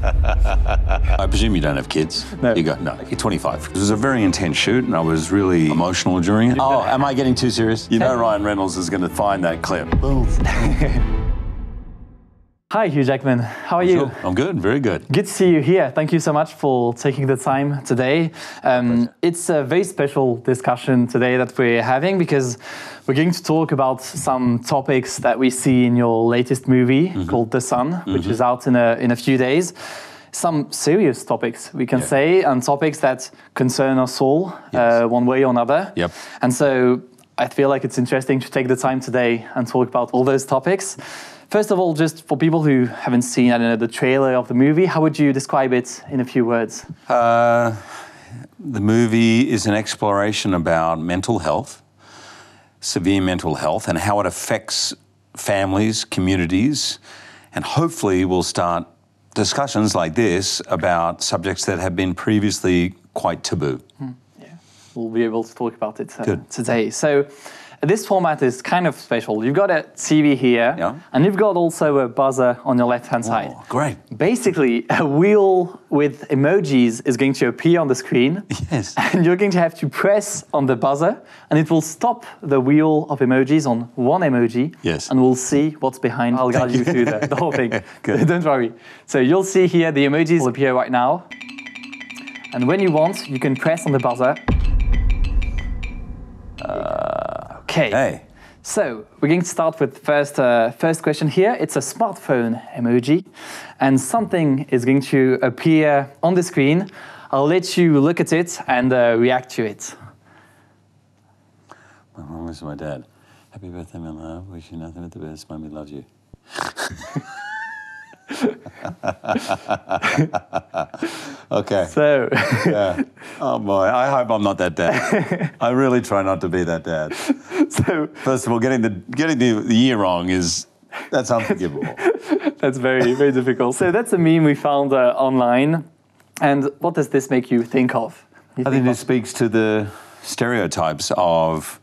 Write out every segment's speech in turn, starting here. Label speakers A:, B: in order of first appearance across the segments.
A: I presume you don't have kids?
B: No.
A: You go, no, you're 25. It was a very intense shoot and I was really emotional during it. Oh, am I getting too serious? You know Ryan Reynolds is going to find that clip. Boom.
B: Hi, Hugh Jackman. How are you?
A: Sure. I'm good, very good.
B: Good to see you here. Thank you so much for taking the time today. It's a very special discussion today that we're having because we're going to talk about some topics that we see in your latest movie called The Son, which is out in a few days. Some serious topics, we can say, and topics that concern us all one way or another.
A: Yep.
B: And so I feel like it's interesting to take the time today and talk about all those topics. First of all, just for people who haven't seen, I don't know, the trailer of the movie, how would you describe it in a few words?
A: The movie is an exploration about mental health, severe mental health, and how it affects families, communities, and hopefully we'll start discussions like this about subjects that have been previously quite taboo.
B: Yeah, we'll be able to talk about it today. So this format is kind of special. You've got a TV here, and you've got also a buzzer on your left-hand side.
A: Oh, great.
B: Basically, a wheel with emojis is going to appear on the screen.
A: Yes.
B: And you're going to have to press on the buzzer, and it will stop the wheel of emojis on one emoji.
A: Yes.
B: And we'll see what's behind. I'll guide you through the whole thing.
A: Good.
B: Don't worry. So you'll see here the emojis will appear right now. And when you want, you can press on the buzzer. Okay.
A: Hey.
B: So we're going to start with first question here. It's a smartphone emoji, and something is going to appear on the screen. I'll let you look at it and react to it.
A: My mom is my dad. Happy birthday, my love. Wish you nothing but the best. Mommy loves you. Okay.
B: So,
A: oh boy, I hope I'm not that dad. I really try not to be that dad.
B: so
A: First of all, getting the year wrong that's unforgivable.
B: that's very, very difficult. So that's a meme we found online. And what does this make you think of?
A: I think this speaks to the stereotypes of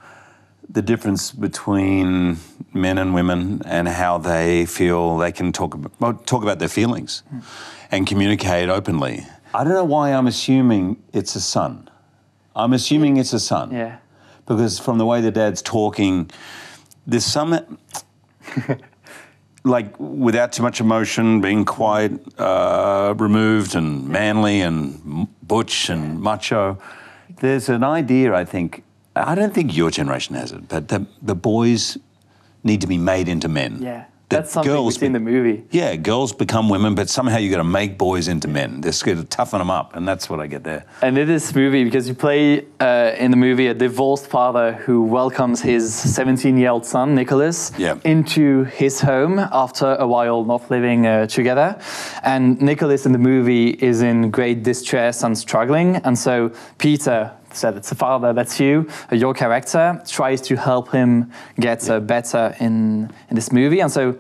A: the difference between men and women and how they feel they can talk about their feelings and communicate openly. I don't know why I'm assuming it's a son. I'm assuming it's a son.
B: Yeah.
A: Because from the way the dad's talking, there's some, like without too much emotion, being quite removed and manly and butch and macho. There's an idea, I think, I don't think your generation has it, but the boys need to be made into men.
B: Yeah, that's something we see in the movie.
A: Yeah, girls become women, but somehow you got to make boys into men. They're scared to toughen them up, and that's what I get there.
B: And in this movie, because you play in the movie a divorced father who welcomes his 17-year-old son, Nicholas, into his home after a while not living together. And Nicholas in the movie is in great distress and struggling. And so Peter, so that's the father, that's you, your character, tries to help him get better in this movie. And so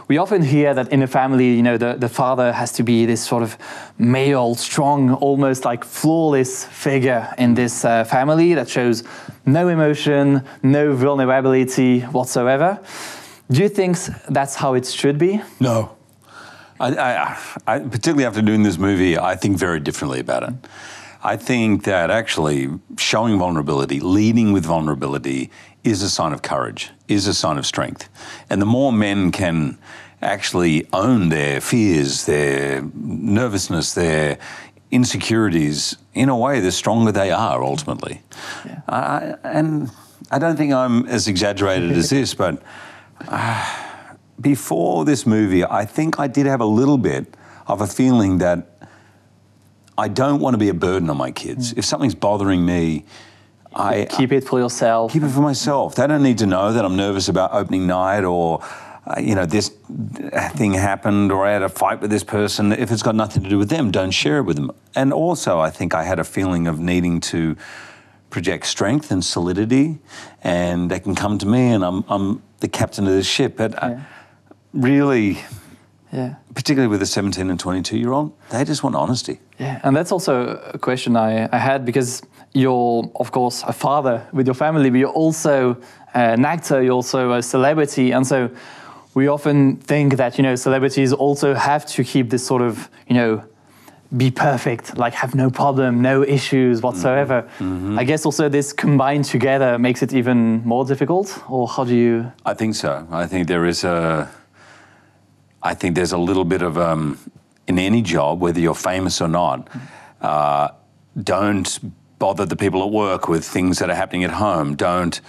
B: we often hear that in a family, you know, the father has to be this sort of male, strong, almost like flawless figure in this family that shows no emotion, no vulnerability whatsoever. Do you think that's how it should be?
A: No. I particularly after doing this movie, I think very differently about it. I think that actually showing vulnerability, leading with vulnerability is a sign of courage, is a sign of strength. And the more men can actually own their fears, their nervousness, their insecurities, in a way, the stronger they are ultimately. Yeah. And I don't think I'm as exaggerated as this, but before this movie, I think I did have a little bit of a feeling that I don't want to be a burden on my kids. If something's bothering me, I
B: keep it for yourself.
A: Keep it for myself. They don't need to know that I'm nervous about opening night or, you know, this thing happened or I had a fight with this person. If it's got nothing to do with them, don't share it with them. And also, I think I had a feeling of needing to project strength and solidity, and they can come to me, and I'm the captain of this ship. But really. Yeah. Particularly with a 17 and 22-year-old, they just want honesty.
B: Yeah, and that's also a question I had, because you're, of course, a father with your family, but you're also an actor, you're also a celebrity. And so we often think that, celebrities also have to keep this sort of, be perfect, like have no problem, no issues whatsoever. Mm-hmm. I guess also this combined together makes it even more difficult, or how do you?
A: I think so. I think there's a little bit of, in any job, whether you're famous or not, don't bother the people at work with things that are happening at home. Don't,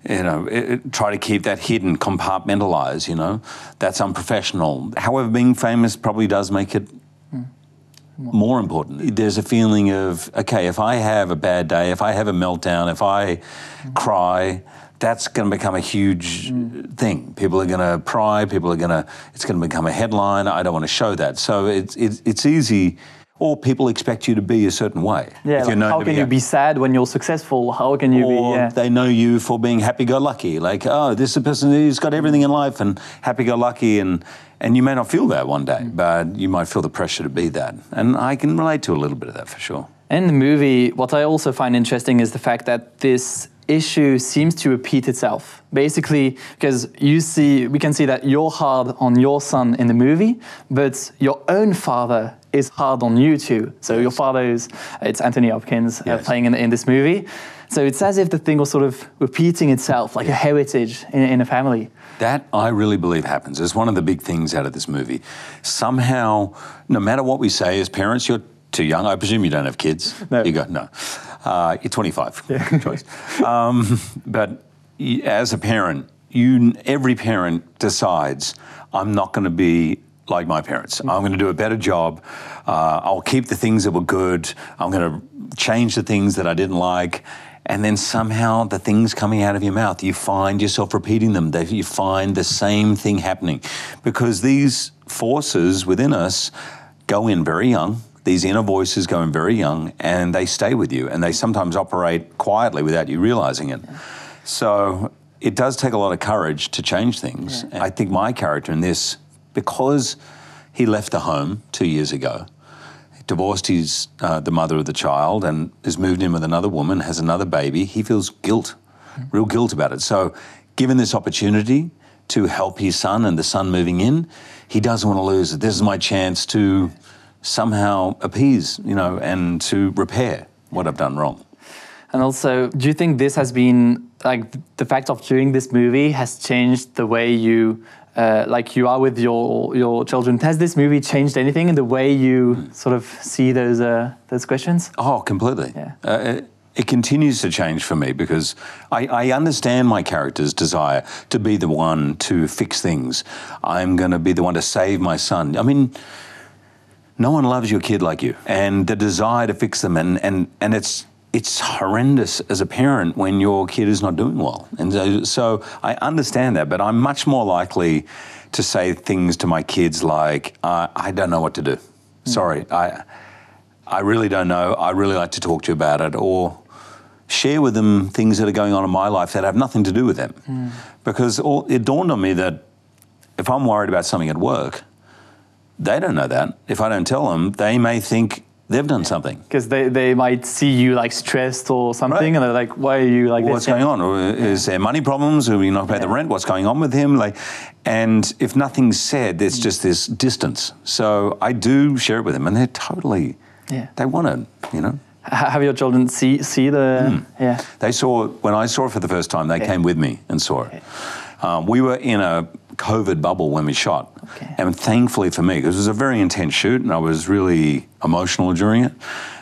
A: try to keep that hidden, compartmentalize, That's unprofessional. However, being famous probably does make it more important. There's a feeling of, okay, if I have a bad day, if I have a meltdown, if I cry, that's going to become a huge thing. People are going to pry, it's going to become a headline. I don't want to show that. So it's easy, or people expect you to be a certain way.
B: Yeah, like how can you be sad when you're successful? How can you
A: or they know you for being happy-go-lucky. Like, oh, this is a person who's got everything in life and happy-go-lucky, and you may not feel that one day, but you might feel the pressure to be that. And I can relate to a little bit of that for sure.
B: In the movie, what I also find interesting is the fact that this issue seems to repeat itself. Basically, because we can see that you're hard on your son in the movie, but your own father is hard on you too. So your father it's Anthony Hopkins playing in this movie. So it's as if the thing was sort of repeating itself, like a heritage in a family.
A: That I really believe happens. It's one of the big things out of this movie. Somehow, no matter what we say as parents, you're too young. I presume you don't have kids.
B: No.
A: You go, no. You're 25.
B: Yeah.
A: Choice. But as a parent, every parent decides, I'm not going to be like my parents. I'm going to do a better job. I'll keep the things that were good. I'm going to change the things that I didn't like. And then somehow the things coming out of your mouth, you find yourself repeating them. You find the same thing happening. Because these forces within us go in very young. These inner voices go in very young, and they stay with you. And they sometimes operate quietly without you realizing it. So it does take a lot of courage to change things. Yeah. I think my character in this, because he left the home 2 years ago, divorced the mother of the child and has moved in with another woman, has another baby, he feels guilt, real guilt about it. So given this opportunity to help his son and the son moving in, he doesn't want to lose it. This is my chance to somehow appease, and to repair what I've done wrong.
B: And also, do you think this has been, like, the fact of doing this movie has changed the way you you are with your children? Has this movie changed anything in the way you sort of see those questions?
A: Oh, completely.
B: Yeah.
A: It continues to change for me because I understand my character's desire to be the one to fix things. I'm going to be the one to save my son. I mean, no one loves your kid like you, and the desire to fix them, and it's horrendous as a parent when your kid is not doing well. And so I understand that, but I'm much more likely to say things to my kids like, I don't know what to do. Sorry, I really don't know. I really like to talk to you about it, or share with them things that are going on in my life that have nothing to do with them. Because it dawned on me that if I'm worried about something at work, they don't know that. If I don't tell them, they may think they've done something.
B: Because they might see you like stressed or something, right. And they're like, why are you like this?
A: What's going on? Or is there money problems? Are we not paying the rent? What's going on with him? And if nothing's said, there's just this distance. So I do share it with them, and they're totally, they want it,
B: Have your children see the... Yeah.
A: They saw, when I saw it for the first time, they came with me and saw it. We were in a COVID bubble when we shot. And thankfully for me, because it was a very intense shoot and I was really emotional during it.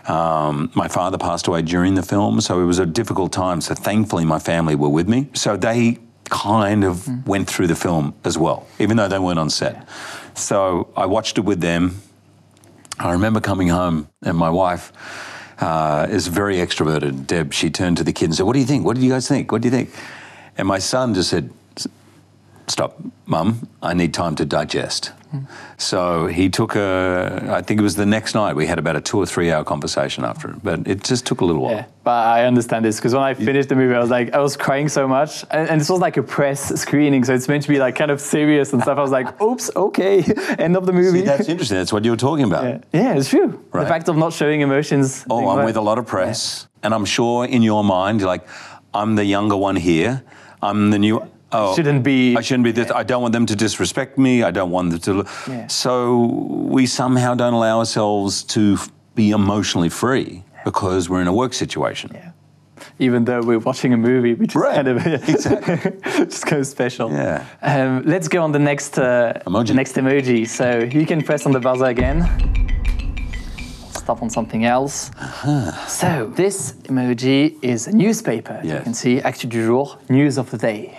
A: My father passed away during the film, so it was a difficult time. So thankfully my family were with me. So they kind of went through the film as well, even though they weren't on set. So I watched it with them. I remember coming home and my wife is very extroverted. Deb, she turned to the kids and said, what do you think? What do you guys think? What do you think? And my son just said, stop, Mum, I need time to digest. So he took I think it was the next night, we had about a 2 or 3 hour conversation after it, but it just took a little while.
B: Yeah, but I understand this, because when I finished the movie, I was crying so much, and this was like a press screening, so it's meant to be like kind of serious and stuff. I was like, oops, okay, end of the movie.
A: See, that's interesting, that's what you were talking about.
B: Yeah, it's true. Right. The fact of not showing emotions.
A: Oh, I'm with a lot of press, and I'm sure in your mind, you're like, I'm the younger one here, I'm the new...
B: shouldn't be.
A: I shouldn't be this. I don't want them to disrespect me. I don't want them to. Yeah. So we somehow don't allow ourselves to be emotionally free because we're in a work situation.
B: Yeah. Even though we're watching a movie, which is kind of just kind of special.
A: Yeah.
B: Let's go on the next emoji. So you can press on the buzzer again. Stop on something else. So this emoji is a newspaper. Yes. You can see Actu du jour, news of the day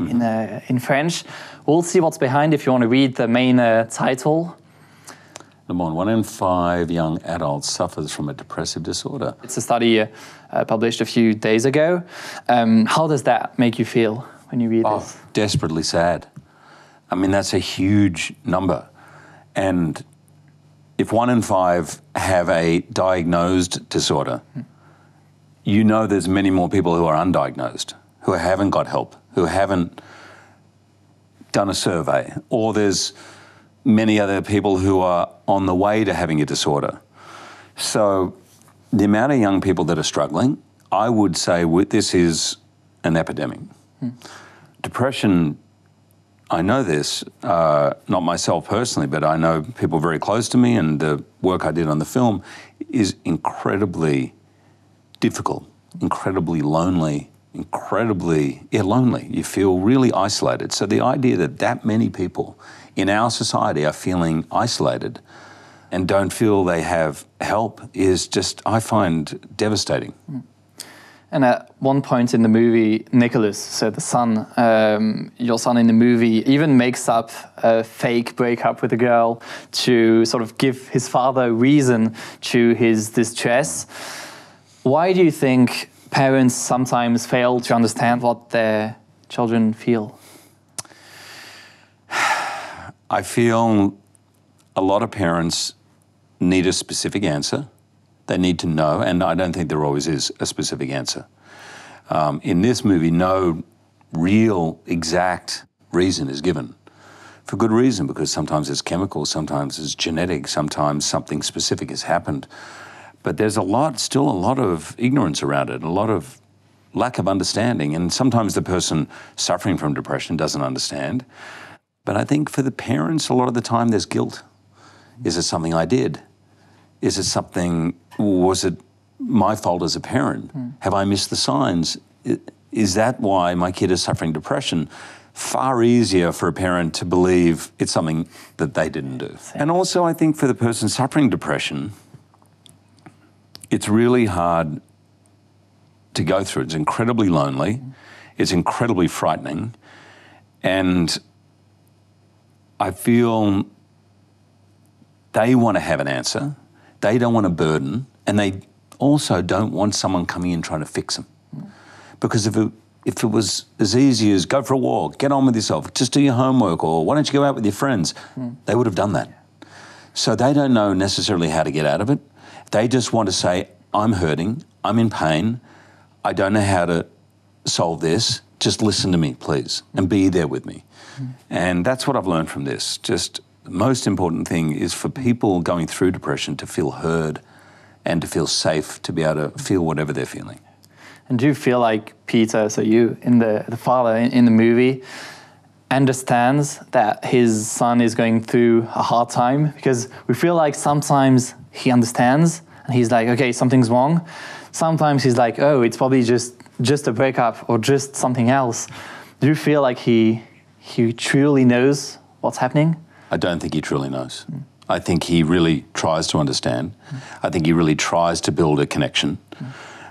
B: in French. We'll see what's behind if you want to read the main title.
A: Number 1 in 5 young adults suffers from a depressive disorder.
B: It's a study published a few days ago. How does that make you feel when you read this?
A: Desperately sad. I mean, that's a huge number. And if 1 in 5 have a diagnosed disorder, you know there's many more people who are undiagnosed, who haven't got help, who haven't done a survey, or there's many other people who are on the way to having a disorder. So the amount of young people that are struggling, I would say this is an epidemic. Depression, I know this, not myself personally, but I know people very close to me, and the work I did on the film is incredibly difficult, incredibly lonely, lonely. You feel really isolated. So the idea that many people in our society are feeling isolated and don't feel they have help is just, I find, devastating.
B: And at one point in the movie, Nicholas, so the son, your son in the movie, even makes up a fake breakup with a girl to sort of give his father reason to his distress. Why do you think parents sometimes fail to understand what their children feel?
A: I feel a lot of parents need a specific answer. They need to know, and I don't think there always is a specific answer. In this movie, no real exact reason is given. For good reason, because sometimes it's chemical, sometimes it's genetic, sometimes something specific has happened. But there's still a lot of ignorance around it, a lot of lack of understanding, and sometimes the person suffering from depression doesn't understand. But I think for the parents, a lot of the time there's guilt. Is it something I did? Is it something, was it my fault as a parent? Have I missed the signs? Is that why my kid is suffering depression? Far easier for a parent to believe it's something that they didn't do. And also I think for the person suffering depression, it's really hard to go through. It's incredibly lonely. It's incredibly frightening. And I feel they want to have an answer. They don't want a burden, and they also don't want someone coming in trying to fix them. Because if it was as easy as go for a walk, get on with yourself, just do your homework, or why don't you go out with your friends, they would have done that. So they don't know necessarily how to get out of it. They just want to say, I'm hurting, I'm in pain, I don't know how to solve this, just listen to me, please, and be there with me. And that's what I've learned from this. Just the most important thing is for people going through depression to feel heard and to feel safe, to be able to feel whatever they're feeling.
B: And do you feel like Peter, so you, the father in the movie, understands that his son is going through a hard time? Because we feel like sometimes he understands and he's like, okay, something's wrong. Sometimes he's like, oh, it's probably just a breakup or just something else. Do you feel like he truly knows what's happening?
A: I don't think he truly knows. I think he really tries to understand. I think he really tries to build a connection.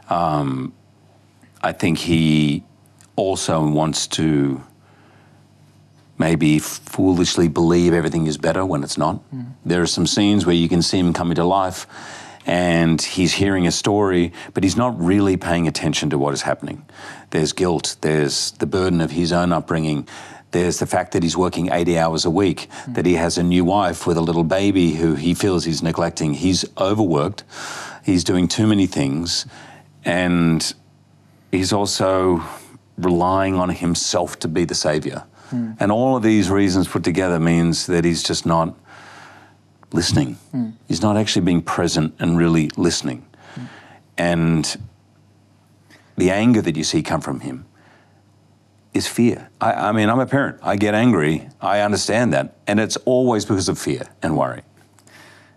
A: I think he also wants to maybe foolishly believe everything is better when it's not. There are some scenes where you can see him coming to life and he's hearing a story, but he's not really paying attention to what is happening. There's guilt, there's the burden of his own upbringing, there's the fact that he's working 80 hours a week, that he has a new wife with a little baby who he feels he's neglecting. He's overworked, he's doing too many things, and he's also relying on himself to be the savior. And all of these reasons put together means that he's just not listening. He's not actually being present and really listening. And the anger that you see come from him is fear. I mean, I'm a parent. I get angry. I understand that. And it's always because of fear and worry.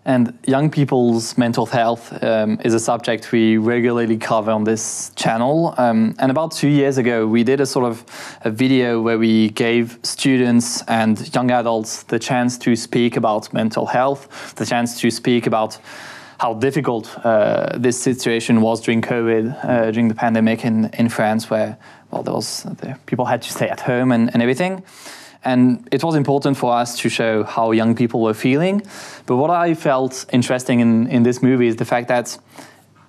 B: And young people's mental health is a subject we regularly cover on this channel. And about 2 years ago, we did a video where we gave students and young adults the chance to speak about mental health, the chance to speak about how difficult this situation was during COVID, during the pandemic in France, where people had to stay at home and everything. And it was important for us to show how young people were feeling. But what I felt interesting in this movie is the fact that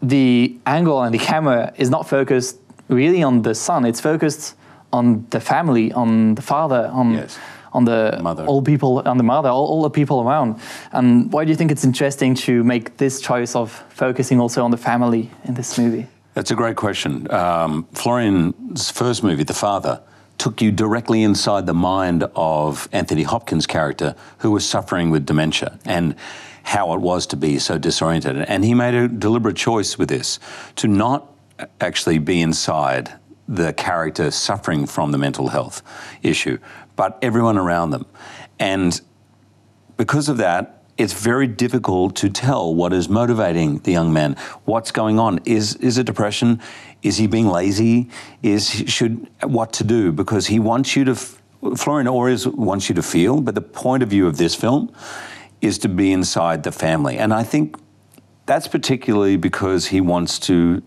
B: the angle and the camera is not focused really on the son. It's focused on the family, on the father, on the
A: mother.
B: All people, on the mother, all the people around. And why do you think it's interesting to make this choice of focusing also on the family in this movie?
A: That's a great question. Florian's first movie, The Father, took you directly inside the mind of Anthony Hopkins' character, who was suffering with dementia, and how it was to be so disoriented. And he made a deliberate choice with this, to not actually be inside the character suffering from the mental health issue, but everyone around them. And because of that, it's very difficult to tell what is motivating the young man. What's going on? Is it depression? Is he being lazy? What to do? Because he wants you to, Florian always wants you to feel, but the point of view of this film is to be inside the family. And I think that's particularly because he wants to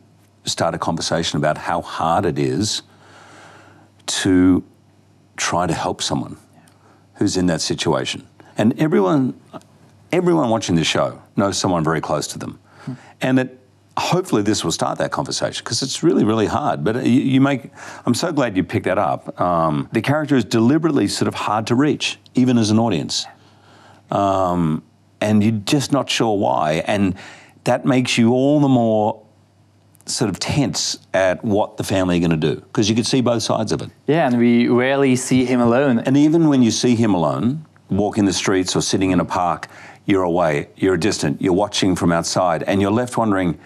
A: start a conversation about how hard it is to try to help someone who's in that situation. And everyone watching this show knows someone very close to them. And hopefully this will start that conversation, because it's really, really hard. But I'm so glad you picked that up. The character is deliberately sort of hard to reach, even as an audience. And you're just not sure why. And that makes you all the more sort of tense at what the family are going to do, because you can see both sides of it.
B: Yeah, and we rarely see him alone.
A: And even when you see him alone, walking the streets or sitting in a park, you're away, you're distant, you're watching from outside, and you're left wondering,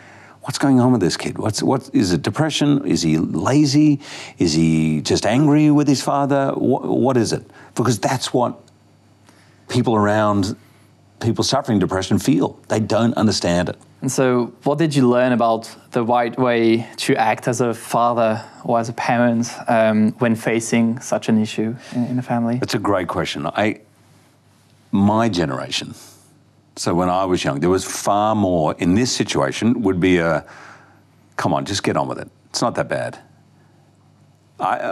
A: what's going on with this kid? What is it, depression? Is he lazy? Is he just angry with his father? What is it? Because that's what people suffering depression feel. They don't understand it.
B: And so what did you learn about the right way to act as a father or as a parent when facing such an issue in a family?
A: It's a great question. My generation, so when I was young, there was far more in this situation would be come on, just get on with it. It's not that bad.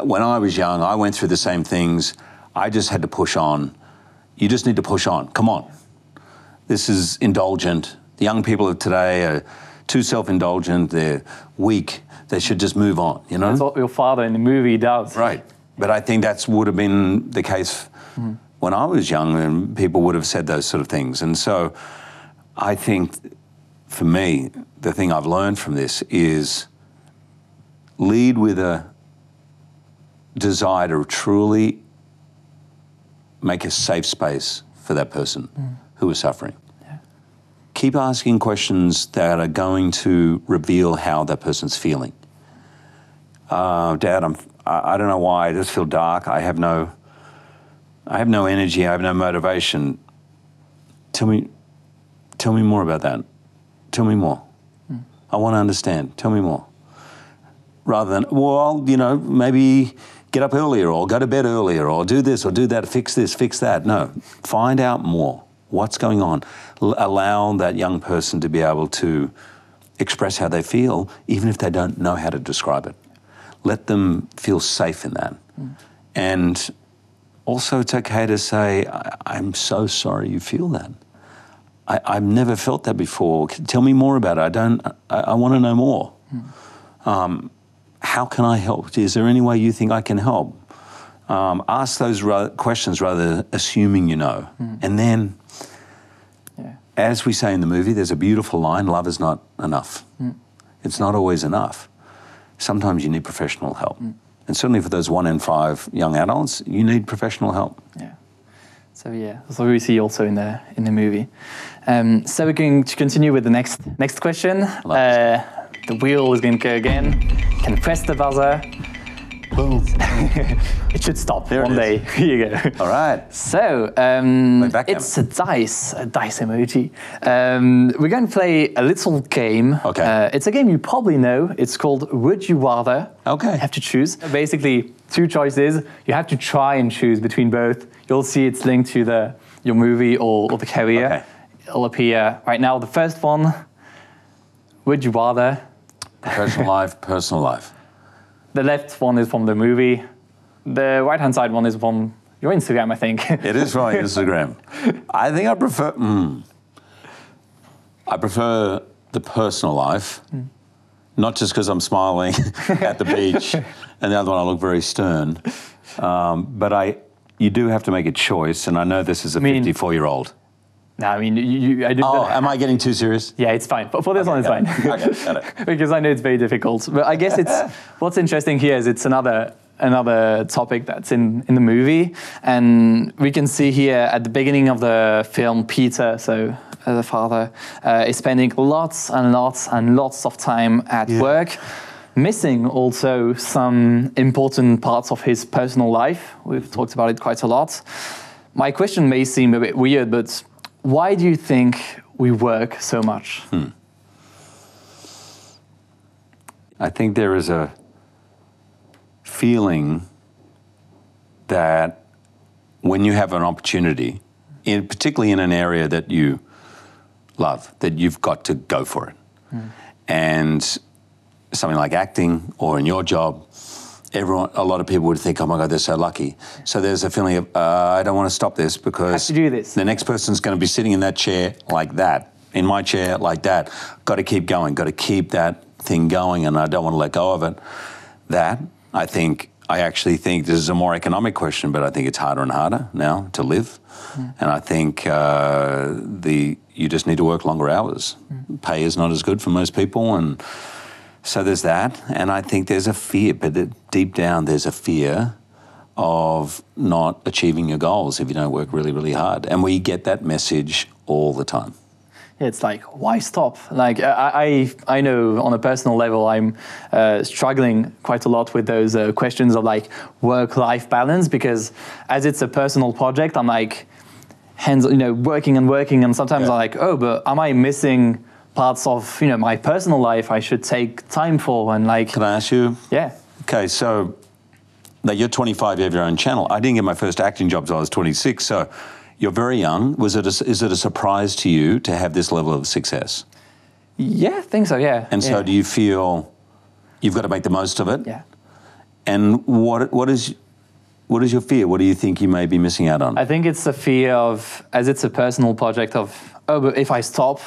A: When I was young, I went through the same things. I just had to push on. You just need to push on. Come on. This is indulgent. The young people of today are too self-indulgent. They're weak. They should just move on, you know?
B: That's what your father in the movie does.
A: Right. But I think that would have been the case when I was young, and people would have said those sort of things. And so I think, for me, the thing I've learned from this is lead with a desire to truly make a safe space for that person who is suffering. Yeah. Keep asking questions that are going to reveal how that person's feeling. Dad, I don't know why, I just feel dark. I have no energy, I have no motivation. Tell me more about that. Tell me more. I want to understand. Tell me more. Rather than, well, you know, maybe get up earlier or go to bed earlier or do this or do that, fix this, fix that. No, find out more. What's going on? Allow that young person to be able to express how they feel, even if they don't know how to describe it. Let them feel safe in that. And also, it's okay to say, I'm so sorry you feel that. I've never felt that before. Tell me more about it. I want to know more. How can I help? Is there any way you think I can help? Ask those questions rather than assuming you know. And then, as we say in the movie, there's a beautiful line, love is not enough. It's not always enough. Sometimes you need professional help. And certainly for those 1 in 5 young adults, you need professional help. Yeah.
B: So that's what we see also in the movie. So we're going to continue with the next question. The wheel is going to go again. You can press the buzzer.
A: Boom.
B: It should stop
A: There
B: one day. Here you go.
A: All right.
B: So, it's a dice emoji. We're going to play a little game.
A: Okay.
B: It's a game you probably know. It's called Would You Rather.
A: Okay.
B: You have to choose. Basically, two choices. You have to try and choose between both. You'll see it's linked to your movie or the career.
A: Okay.
B: It'll appear right now. The first one, Would You Rather?
A: Professional life, personal life.
B: The left one is from the movie. The right-hand side one is from your Instagram, I think.
A: It is from my Instagram. I think I prefer. I prefer the personal life, not just because I'm smiling at the beach, and the other one I look very stern. But you do have to make a choice, and I know this is a 54-year-old.
B: No, I mean, I did.
A: Oh, am I getting too serious?
B: Yeah, it's fine. For this one, it's fine.
A: Okay, got it.
B: Because I know it's very difficult. But I guess what's interesting here is it's another topic that's in the movie. And we can see here at the beginning of the film, Peter, so the father, is spending lots and lots and lots of time at work, missing also some important parts of his personal life. We've talked about it quite a lot. My question may seem a bit weird, but why do you think we work so much?
A: I think there is a feeling that when you have an opportunity, particularly in an area that you love, that you've got to go for it. And something like acting or in your job, a lot of people would think, oh my God, they're so lucky. So there's a feeling of, I don't want to stop this because
B: I have to do this.
A: The next person's going to be sitting in that chair like that, in my chair like that. Got to keep going, got to keep that thing going, and I don't want to let go of it. I actually think this is a more economic question, but I think it's harder and harder now to live. And I think you just need to work longer hours. Pay is not as good for most people, and so there's that. And I think there's a fear, but deep down there's a fear of not achieving your goals if you don't work really, really hard. And we get that message all the time.
B: It's like, why stop? Like, I know on a personal level, I'm struggling quite a lot with those questions of like work-life balance, because as it's a personal project, I'm like, working and working, and sometimes I'm like, oh, but am I missing parts of my personal life I should take time for? And like,
A: can I ask you?
B: Yeah.
A: Okay, so now you're 25, you have your own channel. I didn't get my first acting job until I was 26, so you're very young. Is it a surprise to you to have this level of success?
B: Yeah, I think so, yeah.
A: And so do you feel you've got to make the most of it?
B: Yeah.
A: And what is your fear? What do you think you may be missing out on?
B: I think it's a fear of, as it's a personal project of, oh, but if I stop,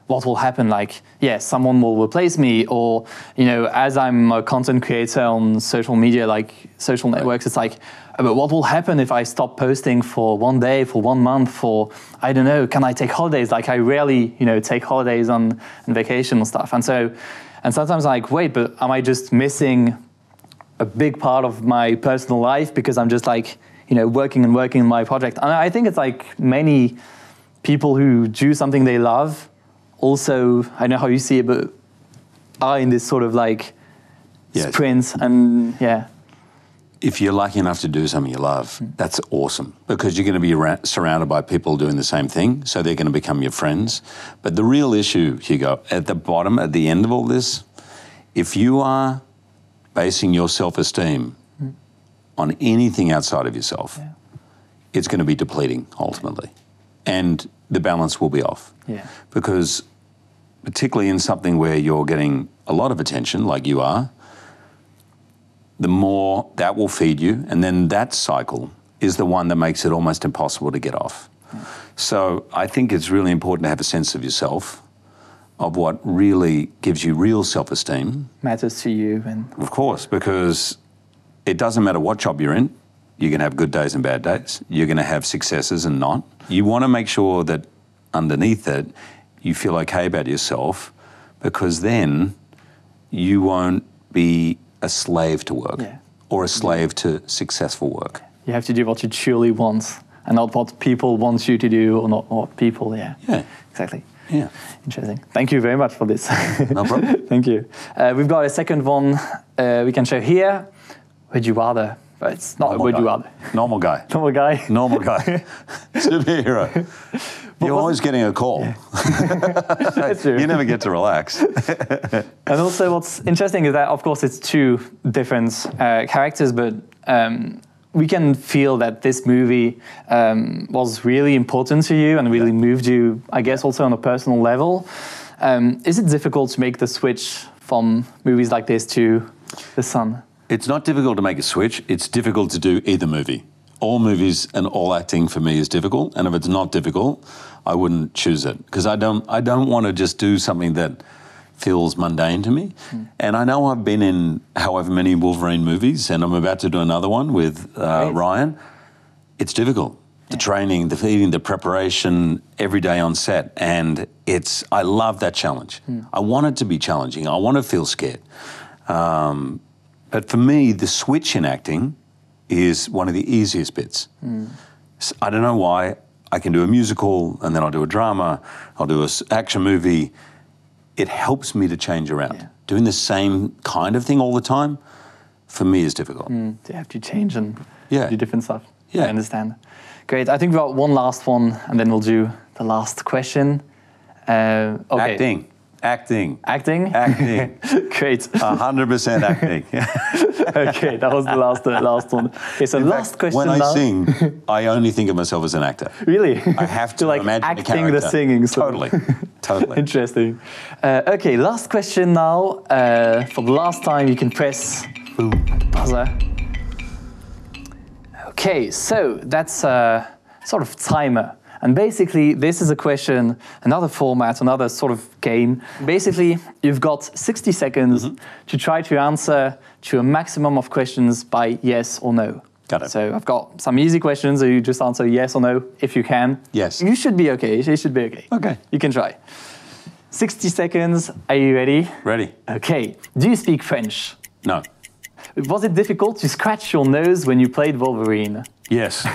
B: what will happen? Like, someone will replace me, or, as I'm a content creator on social media, like social networks, it's like, but what will happen if I stop posting for one day, for 1 month, for, I don't know, can I take holidays? Like, I rarely, take holidays on vacation and stuff. And sometimes I'm like, wait, but am I just missing a big part of my personal life because I'm just like, working and working on my project? And I think it's like many people who do something they love, also, I know how you see it, but are in this sort of like sprint, and
A: If you're lucky enough to do something you love, that's awesome, because you're going to be surrounded by people doing the same thing, so they're going to become your friends. But the real issue, Hugo, at the bottom, at the end of all this, if you are basing your self-esteem on anything outside of yourself, it's going to be depleting ultimately, and the balance will be off. Because particularly in something where you're getting a lot of attention, like you are, the more that will feed you, and then that cycle is the one that makes it almost impossible to get off. So I think it's really important to have a sense of yourself, of what really gives you real self-esteem.
B: Matters to you. And
A: of course, because it doesn't matter what job you're in, you're going to have good days and bad days. You're going to have successes and not. You want to make sure that underneath it, you feel okay about yourself, because then you won't be a slave to work or a slave to successful work.
B: You have to do what you truly want and not what people want you to do, or not what people, exactly.
A: Yeah.
B: Interesting. Thank you very much for this.
A: No problem.
B: Thank you. We've got a second one we can show here. Would you rather? But it's not
A: Normal
B: would
A: guy.
B: you rather.
A: Normal guy.
B: Normal guy.
A: Normal guy. Superhero. You're always getting a call.
B: That's true.
A: You never get to relax.
B: And also what's interesting is that, of course, it's two different characters, but we can feel that this movie was really important to you and really moved you, I guess, also on a personal level. Is it difficult to make the switch from movies like this to The Son?
A: It's not difficult to make a switch. It's difficult to do either movie. All movies and all acting for me is difficult. And if it's not difficult, I wouldn't choose it because I don't want to just do something that feels mundane to me. And I know I've been in however many Wolverine movies, and I'm about to do another one with Ryan. It's difficult. The training, the feeding, the preparation every day on set. And I love that challenge. I want it to be challenging. I want to feel scared. But for me, the switch in acting is one of the easiest bits. So I don't know why. I can do a musical, and then I'll do a drama, I'll do an action movie. It helps me to change around. Yeah. Doing the same kind of thing all the time, for me, is difficult.
B: You have to change and do different stuff.
A: Yeah.
B: I understand. Great. I think we've got one last one, and then we'll do the last question. Okay.
A: Acting.
B: Great.
A: 100% acting.
B: Okay, that was the last one. Okay, so last question
A: when
B: now.
A: I sing, I only think of myself as an actor.
B: Really?
A: I have to
B: like
A: imagine
B: acting
A: the
B: the singing. So.
A: Totally.
B: Interesting. Okay, last question now. For the last time, you can press buzzer. Okay, so that's a sort of timer. And basically, this is a question, another format, another sort of game. Basically, you've got 60 seconds to try to answer to a maximum of questions by yes or no.
A: Got it.
B: So I've got some easy questions, so you just answer yes or no if you can.
A: Yes.
B: You should be okay. You should be okay.
A: Okay.
B: You can try. 60 seconds. Are you ready?
A: Ready.
B: Okay. Do you speak French?
A: No.
B: Was it difficult to scratch your nose when you played Wolverine?
A: Yes.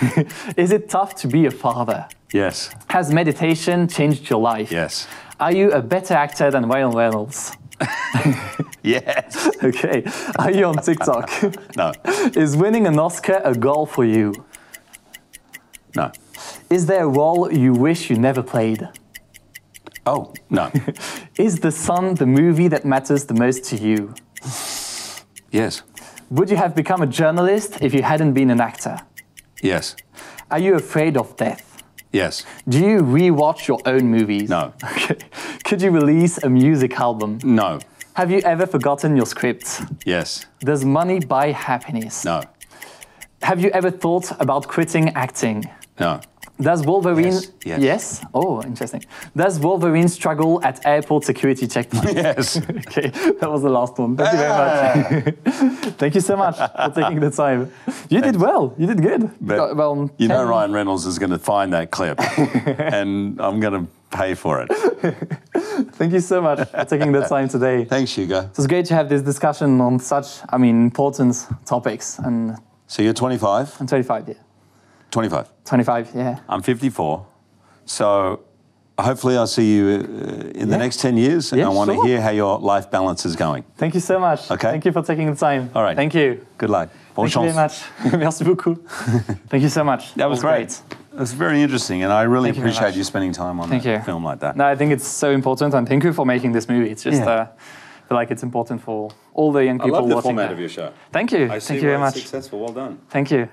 B: Is it tough to be a father?
A: Yes.
B: Has meditation changed your life?
A: Yes.
B: Are you a better actor than Ryan Reynolds?
A: Yes.
B: Okay. Are you on TikTok?
A: No.
B: Is winning an Oscar a goal for you?
A: No.
B: Is there a role you wish you never played?
A: Oh, no.
B: Is The Son the movie that matters the most to you?
A: Yes.
B: Would you have become a journalist if you hadn't been an actor?
A: Yes.
B: Are you afraid of death?
A: Yes.
B: Do you re-watch your own movies?
A: No.
B: Okay. Could you release a music album?
A: No.
B: Have you ever forgotten your script?
A: Yes.
B: Does money buy happiness?
A: No.
B: Have you ever thought about quitting acting?
A: No.
B: Does Wolverine...
A: Yes.
B: Yes? Oh, interesting. Does Wolverine struggle at airport security checkpoints?
A: Yes.
B: Okay, that was the last one. Thank you very much. Thank you so much for taking the time. You did well. You did good.
A: But
B: well,
A: you know Ryan Reynolds is going to find that clip and I'm going to pay for it.
B: Thank you so much for taking the time today.
A: Thanks, Hugo.
B: It was great to have this discussion on such, important topics. And
A: So you're 25?
B: I'm 25, yeah.
A: 25.
B: 25, yeah.
A: I'm 54. So hopefully I'll see you in the next 10 years. And I want to hear how your life balance is going.
B: Thank you so much.
A: Okay.
B: Thank you for taking the time.
A: All right.
B: Thank you.
A: Good luck. Bonne
B: Thank you
A: chance.
B: very much. Merci beaucoup. Thank you so much.
A: That was great. It was very interesting, and I really appreciate you spending time on a film like that.
B: No, I think it's so important, and thank you for making this movie. It's just, I feel like it's important for all the young people watching.
A: I love the format of your show.
B: Thank you.
A: I see
B: thank you very much.
A: Successful. Well done.
B: Thank you.